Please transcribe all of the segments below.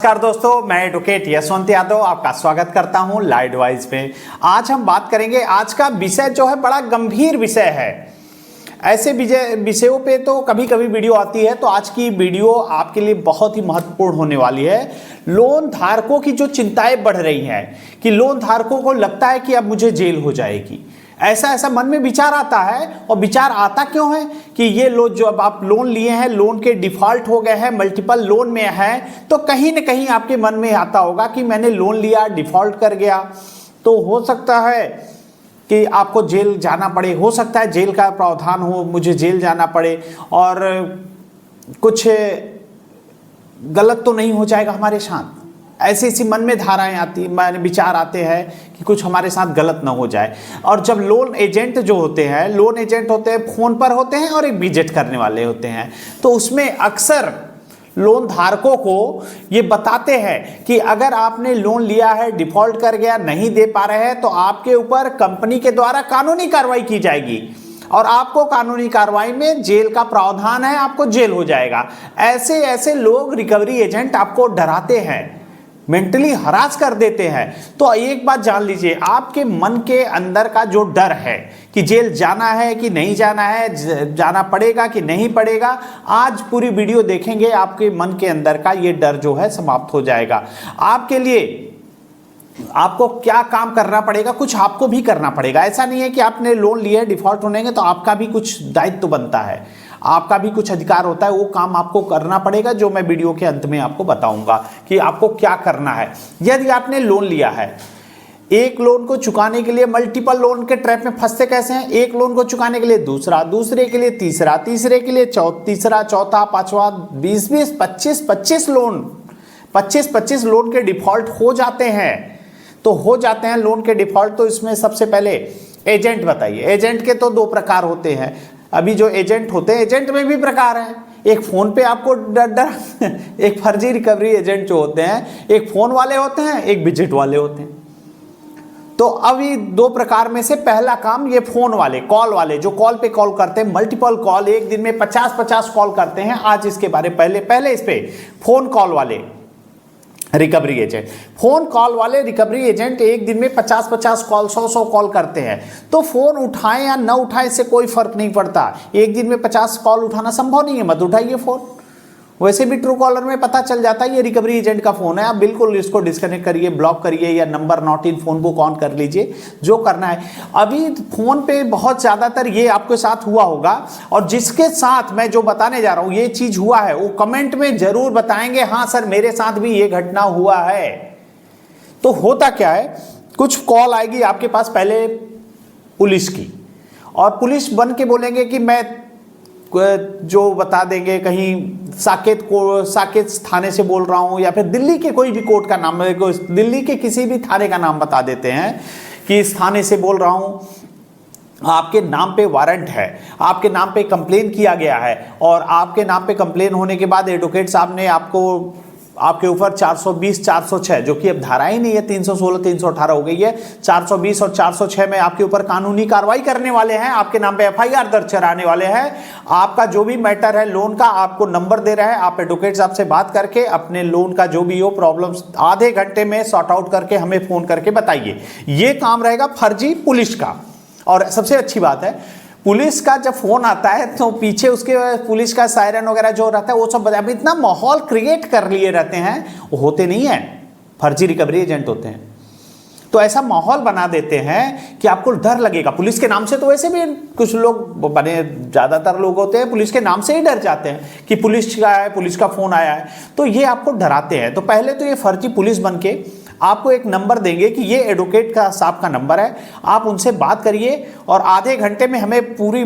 नमस्कार दोस्तों, मैं एडवोकेट यशवंत यादव आपका स्वागत करता हूं लाइव एडवाइस पे। आज हम बात करेंगे, आज का विषय जो है बड़ा गंभीर विषय है। ऐसे विषयों पे तो कभी कभी वीडियो आती है, तो आज की वीडियो आपके लिए बहुत ही महत्वपूर्ण होने वाली है। लोन धारकों की जो चिंताएं बढ़ रही हैं कि लोन धारकों को लगता है कि अब मुझे जेल हो जाएगी, ऐसा मन में विचार आता है। और विचार आता क्यों है कि ये लोग जो अब आप लोन लिए हैं, लोन के डिफॉल्ट हो गए हैं, मल्टीपल लोन में हैं, तो कहीं ना कहीं आपके मन में आता होगा कि मैंने लोन लिया, डिफॉल्ट कर गया, तो हो सकता है कि आपको जेल जाना पड़े, हो सकता है जेल का प्रावधान हो, मुझे जेल जाना पड़े और कुछ गलत तो नहीं हो जाएगा हमारे साथ। ऐसी मन में धाराएं आती, विचार आते हैं कि कुछ हमारे साथ गलत ना हो जाए। और जब लोन एजेंट जो होते हैं, लोन एजेंट होते हैं, फोन पर होते हैं और एक विजिट करने वाले होते हैं, तो उसमें अक्सर लोन धारकों को ये बताते हैं कि अगर आपने लोन लिया है, डिफॉल्ट कर गया, नहीं दे पा रहे हैं, तो आपके ऊपर कंपनी के द्वारा कानूनी कार्रवाई की जाएगी और आपको कानूनी कार्रवाई में जेल का प्रावधान है, आपको जेल हो जाएगा। ऐसे लोग, रिकवरी एजेंट आपको डराते हैं, मेंटली हरास कर देते हैं। तो एक बात जान लीजिए, आपके मन के अंदर का जो डर है कि जेल जाना है कि नहीं जाना है, जाना पड़ेगा कि नहीं पड़ेगा, आज पूरी वीडियो देखेंगे, आपके मन के अंदर का ये डर जो है समाप्त हो जाएगा। आपके लिए आपको क्या काम करना पड़ेगा, कुछ आपको भी करना पड़ेगा। ऐसा नहीं है कि आपने लोन लिया है, डिफॉल्ट होने तो आपका भी कुछ दायित्व बनता है, आपका भी कुछ अधिकार होता है, वो काम आपको करना पड़ेगा, जो मैं वीडियो के अंत में आपको बताऊंगा कि आपको क्या करना है। यदि आपने लोन लिया है, एक लोन को चुकाने के लिए मल्टीपल लोन के ट्रैप में फंसते कैसे हैं, एक लोन को चुकाने के लिए दूसरा, दूसरे के लिए तीसरा, तीसरे के लिए तीसरा, चौथा, पांचवा, 20-20, 25-25 लोन, 25-25 लोन के डिफॉल्ट हो जाते हैं। तो हो जाते हैं लोन के डिफॉल्ट। तो इसमें सबसे पहले एजेंट बताइए। एजेंट के तो 2 प्रकार होते हैं। अभी जो एजेंट होते हैं, एजेंट में भी प्रकार है। एक फोन पे आपको डर एक फर्जी रिकवरी एजेंट जो होते हैं, एक फोन वाले होते हैं, एक विजिट वाले होते हैं। तो अभी 2 प्रकार में से पहला काम ये फोन वाले, कॉल वाले, जो कॉल पे कॉल करते हैं, मल्टीपल कॉल, एक दिन में 50-50 कॉल करते हैं। आज इसके बारे पहले इस पे फोन कॉल वाले रिकवरी एजेंट, फोन कॉल वाले रिकवरी एजेंट एक दिन में 50-50 कॉल, 100-100 कॉल करते हैं। तो फोन उठाएं या न उठाएं से कोई फर्क नहीं पड़ता। एक दिन में 50 कॉल उठाना संभव नहीं है, मत उठाइए फोन। वैसे भी ट्रू कॉलर में पता चल जाता है ये रिकवरी एजेंट का फोन है, आप बिल्कुल इसको डिस्कनेक्ट करिए, ब्लॉक करिए या number not in phone book on कर लीजिए, जो करना है। अभी फोन पे बहुत ज़्यादातर ये आपके साथ हुआ होगा, और जिसके साथ मैं जो बताने जा रहा हूँ ये चीज़ हुआ है, वो कमेंट में जरूर बताएंगे, हाँ सर मेरे साथ भी ये घटना हुआ है। तो होता क्या है, कुछ कॉल आएगी आपके पास पहले पुलिस की, और पुलिस बन के बोलेंगे कि मैं जो बता देंगे कहीं साकेत थाने से बोल रहा हूं, या फिर दिल्ली के कोई भी कोर्ट का नाम, दिल्ली के किसी भी थाने का नाम बता देते हैं कि इस थाने से बोल रहा हूं, आपके नाम पे वारंट है, आपके नाम पे कंप्लेन किया गया है, और आपके नाम पे कंप्लेन होने के बाद एडवोकेट साहब ने आपके ऊपर 420, 406, जो कि अब धारा ही नहीं है, 316, 318 हो गई है, 420 और 406 में आपके ऊपर कानूनी कार्रवाई करने वाले हैं, आपके नाम पे एफआईआर दर्ज कराने वाले हैं। आपका जो भी मैटर है लोन का, आपको नंबर दे रहा है, आप एडवोकेट साहब से बात करके अपने लोन का जो भी हो प्रॉब्लम्स आधे घंटे में सॉर्ट आउट करके हमें फोन करके बताइए। ये काम रहेगा फर्जी पुलिस का। और सबसे अच्छी बात है, पुलिस का जब फोन आता है तो पीछे उसके पुलिस का सायरन वगैरह जो रहता है वो सब अब इतना माहौल क्रिएट कर लिए रहते हैं, वो होते नहीं है, फर्जी रिकवरी एजेंट होते हैं। तो ऐसा माहौल बना देते हैं कि आपको डर लगेगा। पुलिस के नाम से तो वैसे भी कुछ लोग बने, ज़्यादातर लोग होते हैं पुलिस के नाम से ही डर जाते हैं कि पुलिस का है, पुलिस का फोन आया है, तो ये आपको डराते हैं। तो पहले तो ये फर्जी पुलिस बन के आपको एक नंबर देंगे कि ये एडवोकेट का साहब का नंबर है, आप उनसे बात करिए और आधे घंटे में हमें पूरी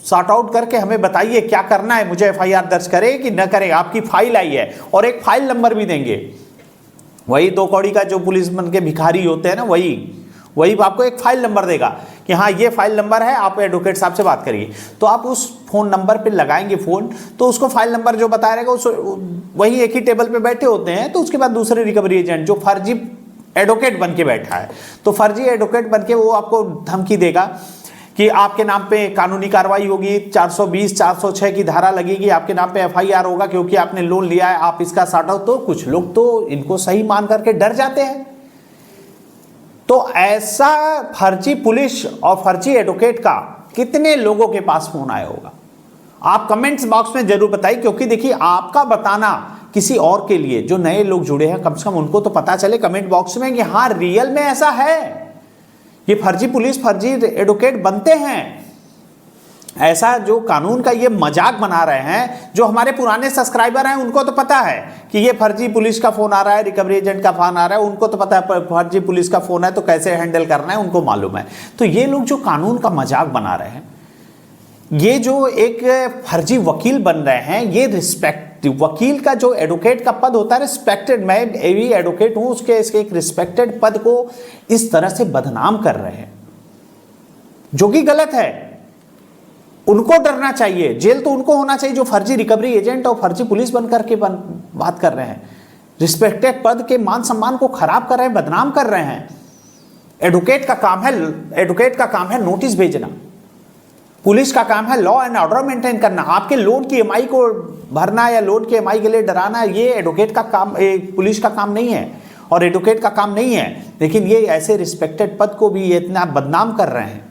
सॉर्ट आउट करके हमें बताइए क्या करना है, मुझे एफआईआर दर्ज करे कि न करे, आपकी फाइल आई है, और एक फाइल नंबर भी देंगे। वही 2 कौड़ी का जो पुलिस बन के भिखारी होते हैं ना, वही आपको एक फाइल नंबर देगा कि हाँ ये फाइल नंबर है, आप एडवोकेट साहब से बात करिए। तो आप उस फोन नंबर पे लगाएंगे फोन, तो उसको फाइल नंबर जो बताया रहेगा उस वही एक ही टेबल पे बैठे होते हैं। तो उसके बाद दूसरे रिकवरी एजेंट जो फर्जी एडवोकेट बन के बैठा है, तो फर्जी एडवोकेट बन के वो आपको धमकी देगा कि आपके नाम पे कानूनी कार्रवाई होगी, 420 406 की धारा लगेगी, आपके नाम पे एफआईआर होगा क्योंकि आपने लोन लिया है, आप इसका साटा। तो कुछ लोग तो इनको सही मान करके डर जाते हैं। तो ऐसा फर्जी पुलिस और फर्जी एडवोकेट का कितने लोगों के पास फोन आया होगा, आप कमेंट्स बॉक्स में जरूर बताइए। क्योंकि देखिए, आपका बताना किसी और के लिए, जो नए लोग जुड़े हैं, कम से कम उनको तो पता चले कमेंट बॉक्स में कि हाँ रियल में ऐसा है, ये फर्जी पुलिस फर्जी एडवोकेट बनते हैं। ऐसा जो कानून का ये मजाक बना रहे हैं, जो हमारे पुराने सब्सक्राइबर हैं उनको तो पता है कि ये फर्जी पुलिस का फोन आ रहा है, रिकवरी एजेंट का फोन आ रहा है, उनको तो पता है फर्जी पुलिस का फोन है तो कैसे हैंडल करना है, उनको मालूम है। तो ये लोग जो कानून का मजाक बना रहे हैं, ये जो एक फर्जी वकील बन रहे हैं, ये रिस्पेक्ट, वकील का जो एडवोकेट का पद होता है रिस्पेक्टेड, मैं भी एडवोकेट हूं, उसके इसके एक रिस्पेक्टेड पद को इस तरह से बदनाम कर रहे हैं, जो कि गलत है। उनको डरना चाहिए, जेल तो उनको होना चाहिए जो फर्जी रिकवरी एजेंट और फर्जी पुलिस बनकर के बात कर रहे हैं, रिस्पेक्टेड पद के मान सम्मान को खराब कर रहे हैं, बदनाम कर रहे हैं। एडवोकेट का काम है नोटिस भेजना, पुलिस का काम है लॉ एंड ऑर्डर मेंटेन करना, आपके लोन की ईएमआई को भरना या लोन की ईएमआई के लिए डराना, ये एडवोकेट का काम, पुलिस का काम नहीं है और एडवोकेट का काम नहीं है। लेकिन ये ऐसे रिस्पेक्टेड पद को भी ये इतना बदनाम कर रहे हैं,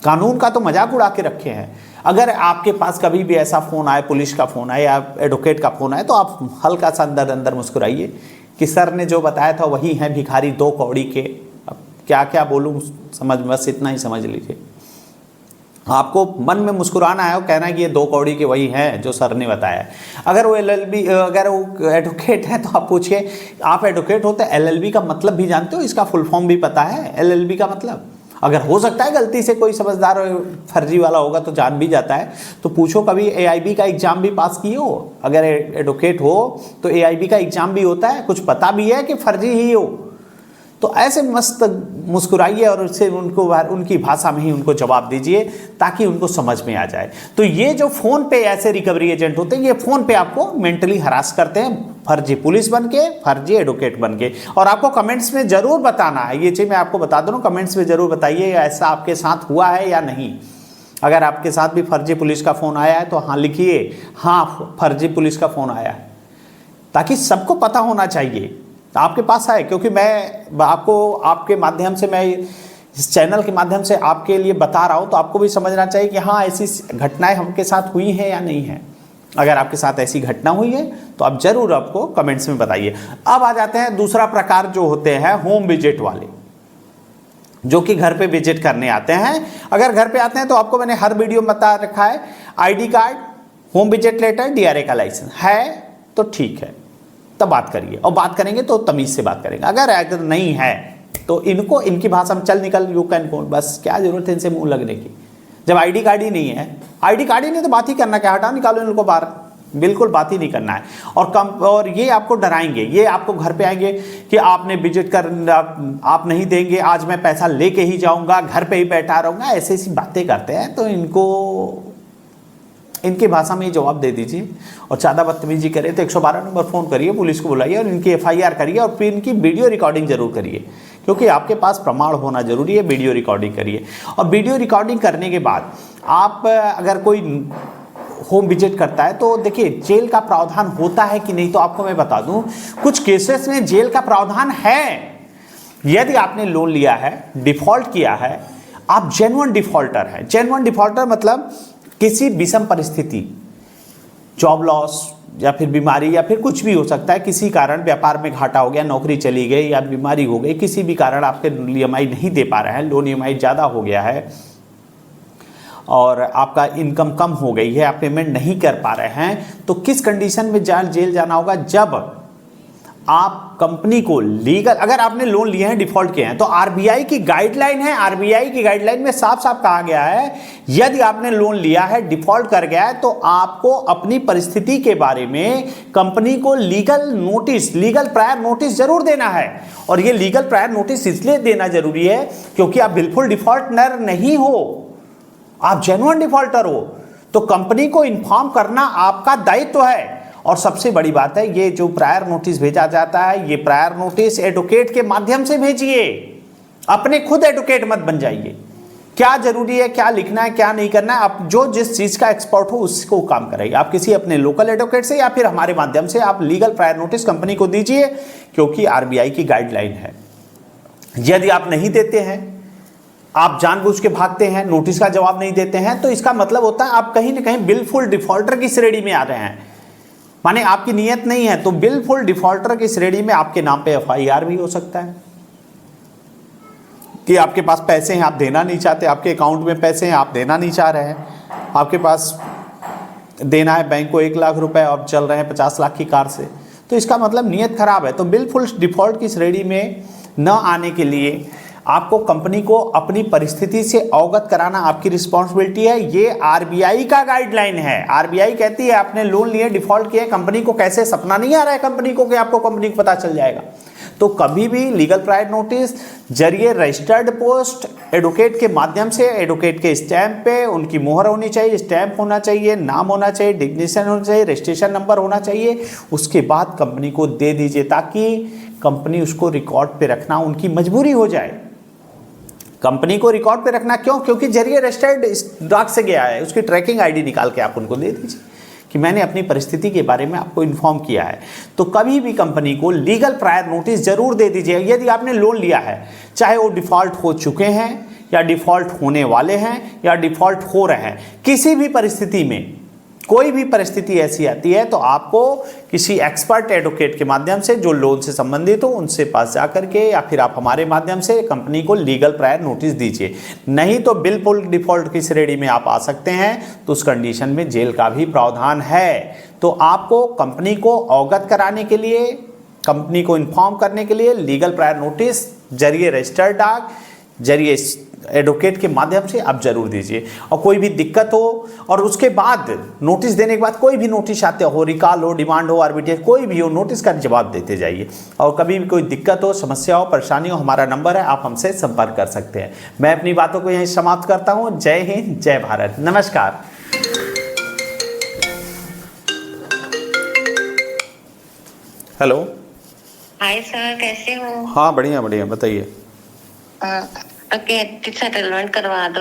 कानून का तो मजाक उड़ा के रखे हैं। अगर आपके पास कभी भी ऐसा फोन आए, पुलिस का फोन आए या एडवोकेट का फोन आए, तो आप हल्का सा अंदर अंदर मुस्कुराइए कि सर ने जो बताया था वही है भिखारी 2 कौड़ी के। अब क्या क्या बोलूं, समझ, बस इतना ही समझ लीजिए। आपको मन में मुस्कुराना है और कहना है कि ये 2 कौड़ी के वही हैं जो सर ने बताया। अगर वो एलएलबी, अगर वो एडवोकेट है तो आप पूछिए, आप एडवोकेट होते एलएलबी का मतलब भी जानते हो, इसका फुल फॉर्म भी पता है एलएलबी का मतलब? अगर हो सकता है गलती से कोई समझदार फर्जी वाला होगा तो जान भी जाता है, तो पूछो कभी एआईबी का एग्जाम भी पास किए हो? अगर एडवोकेट हो तो एआईबी का एग्जाम भी होता है, कुछ पता भी है कि फर्जी ही हो। तो ऐसे मस्त मुस्कुराइए और उससे उनको उनकी भाषा में ही उनको जवाब दीजिए ताकि उनको समझ में आ जाए। तो ये जो फ़ोन पे ऐसे रिकवरी एजेंट होते हैं, ये फ़ोन पे आपको मेंटली हरास करते हैं, फर्जी पुलिस बन के, फर्जी एडवोकेट बन के। और आपको कमेंट्स में ज़रूर बताना है, ये चीज़ मैं आपको बता दूँ, कमेंट्स में ज़रूर बताइए ऐसा आपके साथ हुआ है या नहीं। अगर आपके साथ भी फर्जी पुलिस का फ़ोन आया है तो हाँ लिखिए, हाँ फर्जी पुलिस का फ़ोन आया है, ताकि सबको पता होना चाहिए आपके पास है। क्योंकि मैं आपको, आपके माध्यम से, मैं इस चैनल के माध्यम से आपके लिए बता रहा हूँ, तो आपको भी समझना चाहिए कि हाँ ऐसी घटनाएं हमके साथ हुई हैं या नहीं है। अगर आपके साथ ऐसी घटना हुई है तो आप जरूर आपको कमेंट्स में बताइए। अब आ जाते हैं दूसरा प्रकार जो होते हैं होम विजिट वाले, जो कि घर पे विजिट करने आते हैं। अगर घर पे आते हैं तो आपको मैंने हर वीडियो में बता रखा है, ID card, home visit letter, DRA का लाइसेंस है तो ठीक है, तब बात करिए, और बात करेंगे तो तमीज से बात करेंगे। अगर नहीं है तो इनको, इनकी भाषा में चल निकल, यू कैन कौन, बस क्या जरूरत है इनसे मुंह लगने की। जब आईडी कार्ड ही नहीं है, आईडी कार्ड ही नहीं तो बात ही करना क्या, हटा निकालो इनको बाहर, बिल्कुल बात ही नहीं करना है। और ये आपको डराएंगे, ये आपको घर पे आएंगे कि आपने विजिट कर, आप नहीं देंगे, आज मैं पैसा लेके ही जाऊंगा, घर पे ही बैठा रहूंगा, ऐसी ऐसी बातें करते हैं। तो इनको, इनकी भाषा में ही जवाब दे दीजिए। और ज़्यादा बदतमीजी करे तो 112 नंबर फ़ोन करिए, पुलिस को बुलाइए और इनकी एफआईआर करिए, और फिर इनकी वीडियो रिकॉर्डिंग जरूर करिए, क्योंकि आपके पास प्रमाण होना जरूरी है। वीडियो रिकॉर्डिंग करिए, और वीडियो रिकॉर्डिंग करने के बाद आप अगर कोई होम विजिट करता है तो देखिए जेल का प्रावधान होता है कि नहीं, तो आपको मैं बता दूं कुछ केसेस में जेल का प्रावधान है। यदि आपने लोन लिया है, डिफॉल्ट किया है, आप जेन्युइन डिफॉल्टर हैं। जेन्युइन डिफॉल्टर मतलब किसी विषम परिस्थिति, जॉब लॉस या फिर बीमारी या फिर कुछ भी हो सकता है, किसी कारण व्यापार में घाटा हो गया, नौकरी चली गई या बीमारी हो गई, किसी भी कारण आपके ईएमआई नहीं दे पा रहे हैं, लोन ईएमआई ज़्यादा हो गया है और आपका इनकम कम हो गई है, आप पेमेंट नहीं कर पा रहे हैं, तो किस कंडीशन में जेल जाना होगा? जब आप कंपनी को लीगल, अगर आपने लोन लिए हैं, डिफॉल्ट किए हैं, तो आरबीआई की गाइडलाइन है, आरबीआई की गाइडलाइन में साफ साफ कहा गया है, यदि आपने लोन लिया है, डिफॉल्ट कर गया है, तो आपको अपनी परिस्थिति के बारे में कंपनी को legal notice, legal prior notice जरूर देना है। और ये लीगल प्रायर नोटिस इसलिए देना जरूरी है क्योंकि आप बिल्कुल डिफॉल्टर नहीं हो, आप जेन्युइन डिफॉल्टर हो, तो कंपनी को इन्फॉर्म करना आपका दायित्व है। और सबसे बड़ी बात है, ये जो प्रायर नोटिस भेजा जाता है, ये प्रायर नोटिस एडवोकेट के माध्यम से भेजिए, अपने खुद एडवोकेट मत बन जाइए। क्या जरूरी है, क्या लिखना है, क्या नहीं करना है, आप जो जिस चीज का एक्सपर्ट हो उसको काम करेंगे। आप किसी अपने लोकल एडवोकेट से या फिर हमारे माध्यम से आप लीगल प्रायर नोटिस कंपनी को दीजिए, क्योंकि आरबीआई की गाइडलाइन है। यदि आप नहीं देते हैं, आप जानबूझ के भागते हैं, नोटिस का जवाब नहीं देते हैं, तो इसका मतलब होता है आप कहीं ना कहीं बिलफुल डिफॉल्टर की श्रेणी में आ रहे हैं। माने आपकी नीयत नहीं है, तो बिलफुल डिफॉल्टर की श्रेणी में आपके नाम पे एफआईआर भी हो सकता है कि आपके पास पैसे हैं, आप देना नहीं चाहते, आपके अकाउंट में पैसे हैं, आप देना नहीं चाह रहे हैं, आपके पास देना है बैंक को 1 लाख रुपए, आप चल रहे हैं 50 लाख की कार से, तो इसका मतलब नीयत खराब है। तो बिलफुल डिफॉल्ट की श्रेणी में न आने के लिए आपको कंपनी को अपनी परिस्थिति से अवगत कराना आपकी रिस्पॉन्सिबिलिटी है। ये आरबीआई का गाइडलाइन है। आरबीआई कहती है आपने लोन लिए, डिफॉल्ट किए, कंपनी को कैसे सपना नहीं आ रहा है कंपनी को कि आपको कंपनी को पता चल जाएगा। तो कभी भी लीगल प्रायर नोटिस जरिए रजिस्टर्ड पोस्ट एडवोकेट के माध्यम से, एडवोकेट के स्टैंप पे उनकी मोहर होनी चाहिए, स्टैंप होना चाहिए, नाम होना चाहिए, डिग्नेशन होना चाहिए, रजिस्ट्रेशन नंबर होना चाहिए, उसके बाद कंपनी को दे दीजिए, ताकि कंपनी उसको रिकॉर्ड पे रखना उनकी मजबूरी हो जाए। कंपनी को रिकॉर्ड पे रखना क्यों? क्योंकि जरिए रजिस्टर्ड डाक से गया है, उसकी ट्रैकिंग आईडी निकाल के आप उनको दे दीजिए कि मैंने अपनी परिस्थिति के बारे में आपको इन्फॉर्म किया है। तो कभी भी कंपनी को लीगल प्रायर नोटिस जरूर दे दीजिए। यदि आपने लोन लिया है, चाहे वो डिफॉल्ट हो चुके हैं या डिफॉल्ट होने वाले हैं या डिफॉल्ट हो रहे हैं, किसी भी परिस्थिति में कोई भी परिस्थिति ऐसी आती है तो आपको किसी एक्सपर्ट एडवोकेट के माध्यम से जो लोन से संबंधित हो उनसे पास जाकर के या फिर आप हमारे माध्यम से कंपनी को लीगल प्रायर नोटिस दीजिए। नहीं तो बिल्कुल डिफॉल्ट की श्रेणी में आप आ सकते हैं, तो उस कंडीशन में जेल का भी प्रावधान है। तो आपको कंपनी को अवगत कराने के लिए, कंपनी को इन्फॉर्म करने के लिए लीगल प्रायर नोटिस जरिए रजिस्टर्ड डाक, जरिए एडवोकेट के माध्यम से आप जरूर दीजिए। और कोई भी दिक्कत हो और उसके बाद नोटिस देने के बाद कोई भी नोटिस आते हो, रिकॉल हो, डिमांड हो, आर्बिट्रेज कोई भी हो, नोटिस का जवाब देते जाइए। और कभी भी कोई दिक्कत हो, समस्या हो, परेशानी हो, हमारा नंबर है, आप हमसे संपर्क कर सकते हैं। मैं अपनी बातों को यहीं समाप्त करता हूँ। जय हिंद, जय भारत, नमस्कार। हेलो, हाय सर, कैसे हो? हाँ बढ़िया बढ़िया, बताइए। ओके, सेटलमेंट करवा दो ना।